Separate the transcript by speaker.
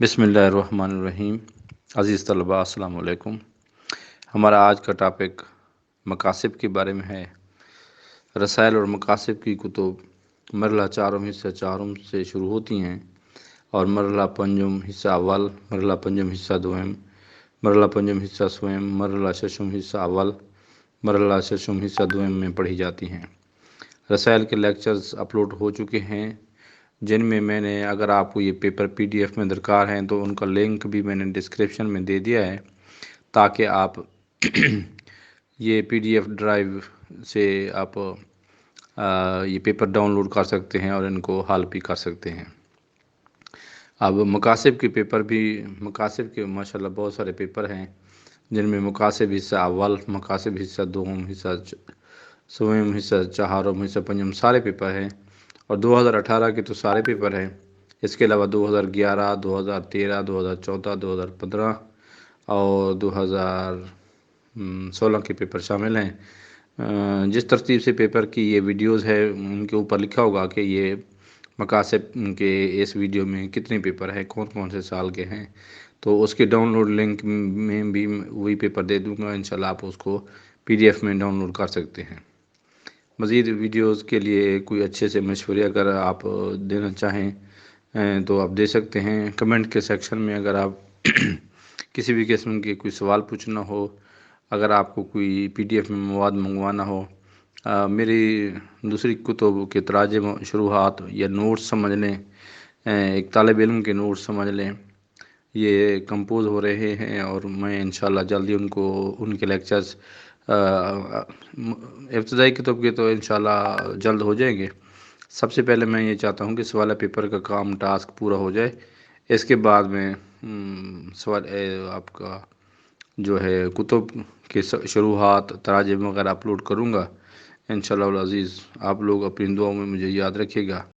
Speaker 1: بسم اللہ الرحمن الرحیم۔ عزیز طلباء السلام علیکم۔ ہمارا آج کا ٹاپک مقاصد کے بارے میں ہے۔ رسائل اور مقاصد کی کتب مرحلہ چارم حصہ چارم سے شروع ہوتی ہیں اور مرحلہ پنجم حصہ اول، مرحلہ پنجم حصہ دوم، مرحلہ پنجم حصہ سوم، مرحلہ ششم حصہ اول، مرحلہ ششم حصہ دوم میں پڑھی جاتی ہیں۔ رسائل کے لیکچرز اپلوڈ ہو چکے ہیں، جن میں نے اگر آپ کو یہ پیپر PDF میں درکار ہیں تو ان کا لنک بھی میں نے ڈسکرپشن میں دے دیا ہے، تاکہ آپ یہ PDF ڈرائیو سے آپ یہ پیپر ڈاؤن لوڈ کر سکتے ہیں اور ان کو حل بھی کر سکتے ہیں۔ اب مقاصد کے پیپر بھی، مقاصد کے ماشاءاللہ بہت سارے پیپر ہیں، جن میں مقاصد حصہ اول، مقاصد حصہ دوم، حصہ سوم، حصہ چہارم، حصہ پنجم سارے پیپر ہیں، اور 2018 کے تو سارے پیپر ہیں۔ اس کے علاوہ 2011، 2013، 2014، 2015 اور 2016 کے پیپر شامل ہیں۔ جس ترتیب سے پیپر کی یہ ویڈیوز ہے، ان کے اوپر لکھا ہوگا کہ یہ مقاصد کے اس ویڈیو میں کتنے پیپر ہیں، کون کون سے سال کے ہیں، تو اس کے ڈاؤن لوڈ لنک میں بھی وہی پیپر دے دوں گا، انشاءاللہ آپ اس کو PDF میں ڈاؤن لوڈ کر سکتے ہیں۔ مزید ویڈیوز کے لیے کوئی اچھے سے مشورے اگر آپ دینا چاہیں تو آپ دے سکتے ہیں کمنٹ کے سیکشن میں۔ اگر آپ کسی بھی قسم کے کوئی سوال پوچھنا ہو، اگر آپ کو کوئی PDF میں مواد منگوانا ہو، میری دوسری کتب کے تراجم شروحات یا نوٹس سمجھ لیں، ایک طالب علم کے نوٹس سمجھ لیں، یہ کمپوز ہو رہے ہیں اور میں انشاءاللہ جلدی ان کے لیکچرز ابتدائی کتب کے تو انشاءاللہ جلد ہو جائیں گے۔ سب سے پہلے میں یہ چاہتا ہوں کہ سوالہ پیپر کا کام ٹاسک پورا ہو جائے، اس کے بعد میں آپ کا جو ہے کتب کے شروحات تراجم وغیرہ اپلوڈ کروں گا۔ انشاءاللہ العزیز آپ لوگ اپنی دعاؤں میں مجھے یاد رکھیے گا۔